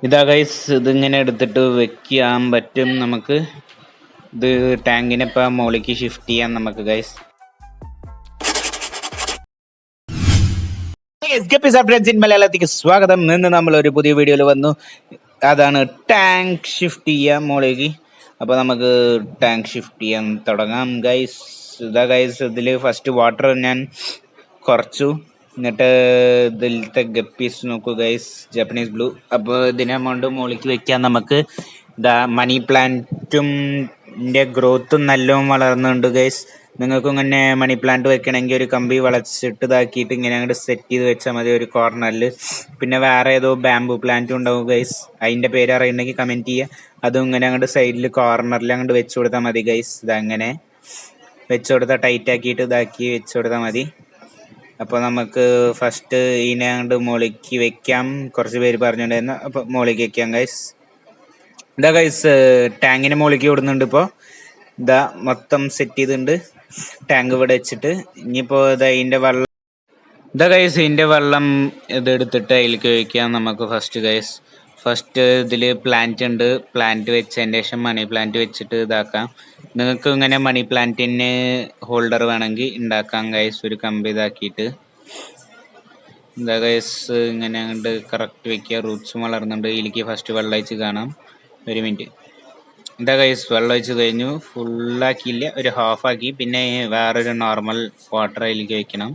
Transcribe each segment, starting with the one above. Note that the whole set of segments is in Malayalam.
ഇതാ ഗൈസ്, ഇതിങ്ങനെ എടുത്തിട്ട് വെക്കാൻ പറ്റും നമുക്ക്. ഇത് ടാങ്കിനെ ഇപ്പം മുകളിലേക്ക് ഷിഫ്റ്റ് ചെയ്യാം നമുക്ക് ഗൈസ്. മലയാളത്തിലേക്ക് സ്വാഗതം. ഇന്ന് നമ്മൾ ഒരു പുതിയ വീഡിയോയിൽ വന്നു. അതാണ് ടാങ്ക് ഷിഫ്റ്റ് ചെയ്യാം മുകളിലേക്ക്. അപ്പോൾ നമുക്ക് ടാങ്ക് ഷിഫ്റ്റ് ചെയ്യാൻ തുടങ്ങാം ഗൈസ്. ഇതാ ഗൈസ്, ഇതിൽ ഫസ്റ്റ് വാട്ടർ ഞാൻ കുറച്ചു. എന്നിട്ട് ഇതിലത്തെ ഗപ്പീസ് നോക്കൂ ഗൈസ്, ജാപ്പനീസ് ബ്ലൂ. അപ്പോൾ ഇതിനെ കൊണ്ട് മുകളിലേക്ക് വെക്കാൻ നമുക്ക്. ഇതാ മണി പ്ലാന്റും ഗ്രോത്തും നല്ലോണം വളർന്നുണ്ട് ഗൈസ്. നിങ്ങൾക്കും ഇങ്ങനെ മണി പ്ലാന്റ് വെക്കണമെങ്കിൽ ഒരു കമ്പി വളച്ചിട്ട് ഇതാക്കിയിട്ട് ഇങ്ങനെ അങ്ങോട്ട് സെറ്റ് ചെയ്ത് വെച്ചാൽ മതി ഒരു കോർണറിൽ. പിന്നെ വേറെ ഏതോ ബാംബു പ്ലാന്റും ഉണ്ടാവും ഗൈസ്, അതിൻ്റെ പേര് അറിയണമെങ്കിൽ കമൻറ്റ് ചെയ്യുക. അതും ഇങ്ങനെ അങ്ങോട്ട് സൈഡിൽ കോർണറിൽ അങ്ങോട്ട് വെച്ച് കൊടുത്താൽ മതി ഗൈസ്. ഇതങ്ങനെ വെച്ച് കൊടുത്താൽ ടൈറ്റ് ആക്കിയിട്ട് ഇതാക്കി വെച്ച് കൊടുത്താൽ മതി. അപ്പോൾ നമുക്ക് ഫസ്റ്റ് ഇതിനെ അങ്ങോട്ട് മുകളിലേക്ക് വെക്കാം. കുറച്ച് പേര് പറഞ്ഞിട്ടുണ്ടായിരുന്നു, അപ്പോൾ മുകളിലേക്ക് വെക്കാം ഗൈസ്. ഇതാ ഗൈസ്, ടാങ്കിന് മുകളിലേക്ക് വിടുന്നുണ്ട്. ഇപ്പോൾ ഇതാ മൊത്തം സെറ്റ് ചെയ്തിട്ടുണ്ട് ടാങ്ക് ഇവിടെ വെച്ചിട്ട്. ഇനിയിപ്പോൾ ഇതാ ഇതിൻ്റെ വെള്ളം, ഇതാ ഗൈസ് ഇതിൻ്റെ വെള്ളം ഇതെടുത്തിട്ട് അതിലേക്ക് വയ്ക്കാം നമുക്ക് ഫസ്റ്റ് ഗൈസ്. ഫസ്റ്റ് ഇതിൽ പ്ലാന്റ് ഉണ്ട്, പ്ലാന്റ് വെച്ചതിന് ശേഷം മണി പ്ലാന്റ് വെച്ചിട്ട് ഇതാക്കാം. നിങ്ങൾക്ക് ഇങ്ങനെ മണി പ്ലാന്റിന് ഹോൾഡർ വേണമെങ്കിൽ ഉണ്ടാക്കാം ഗൈസ്, ഒരു കമ്പി ഇതാക്കിയിട്ട്. ഇതാ ഗൈസ് ഇങ്ങനെ അങ്ങോട്ട് കറക്റ്റ് വെക്കുക. റൂട്ട്സും വളർന്നുണ്ട്. ഇതിലേക്ക് ഫസ്റ്റ് വെള്ളം ഒഴിച്ച് കാണാം. ഒരു മിനിറ്റ്. ഇതാ ഗൈസ്, വെള്ളം ഒഴിച്ച് കഴിഞ്ഞു. ഫുള്ളാക്കിയില്ല, ഒരു ഹാഫാക്കി. പിന്നെ വേറൊരു നോർമൽ വാട്ടർ അതിലേക്ക് വെക്കണം.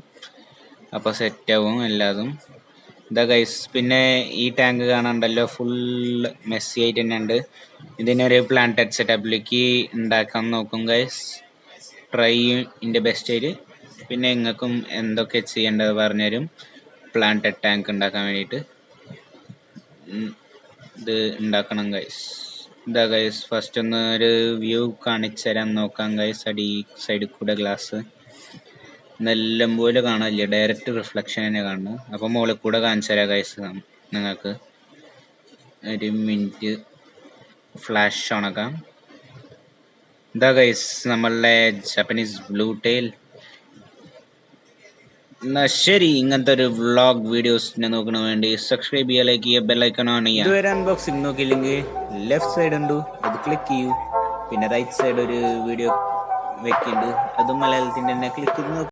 അപ്പോൾ സെറ്റാവും എല്ലാതും. ഇതാ ഗൈസ്, പിന്നെ ഈ ടാങ്ക് കാണാണ്ടല്ലോ, ഫുൾ മെസ്സി ആയിട്ട് തന്നെ ഉണ്ട്. ഇതിനൊരു പ്ലാന്റഡ് സെറ്റപ്പിലേക്ക് ഉണ്ടാക്കാൻ നോക്കും ഗൈസ്. ട്രൈ ഇതിൻ്റെ ബെസ്റ്റ് ആയിട്ട്. പിന്നെ നിങ്ങൾക്കും എന്തൊക്കെ ചെയ്യേണ്ടത് പറഞ്ഞുതരും പ്ലാന്റഡ് ടാങ്ക് ഉണ്ടാക്കാൻ വേണ്ടിയിട്ട്. ഇത് ഉണ്ടാക്കണം ഗൈസ്. ഇതാ ഗൈസ്, ഫസ്റ്റ് ഒന്ന് ഒരു വ്യൂ കാണിച്ചു തരാൻ നോക്കാം ഗൈസ്. സൈഡിൽ കൂടെ ഗ്ലാസ് നെല്ലം പോലെ കാണില്ല, ഡയറക്റ്റ് റിഫ്ലക്ഷൻ തന്നെ കാണുന്നു. അപ്പോൾ മുകളിൽ കൂടെ കാണിച്ചു തരാം ഗൈസ് നിങ്ങൾക്ക്. ഒരു മിനിറ്റ്, ഫ്ലാഷ് ഓണാക്കാം. ഇതാ ഗൈസ് നമ്മളുടെ ജാപ്പനീസ് ബ്ലൂ ടെയിൽ. എന്നാ ശരി, ഇങ്ങനത്തെ ഒരു വ്ളോഗ് വീഡിയോസിനെ നോക്കണ വേണ്ടി സബ്സ്ക്രൈബ് ചെയ്യുക, ലൈക്ക് ചെയ്യുക, ബെല്ലൈക്കൺ ഓൺ ചെയ്യുക. ഇതുവരെ അൺബോക്സിംഗ് നോക്കിയില്ലെങ്കിൽ ലെഫ്റ്റ് സൈഡ് ഉണ്ട്, അത് ക്ലിക്ക് ചെയ്യൂ. പിന്നെ റൈറ്റ് സൈഡ് ഒരു വീഡിയോ വെക്കുന്നുണ്ട്, അതും മലയാളത്തിൻ്റെ തന്നെ, ക്ലിക്ക് ചെയ്ത് നോക്കൂ.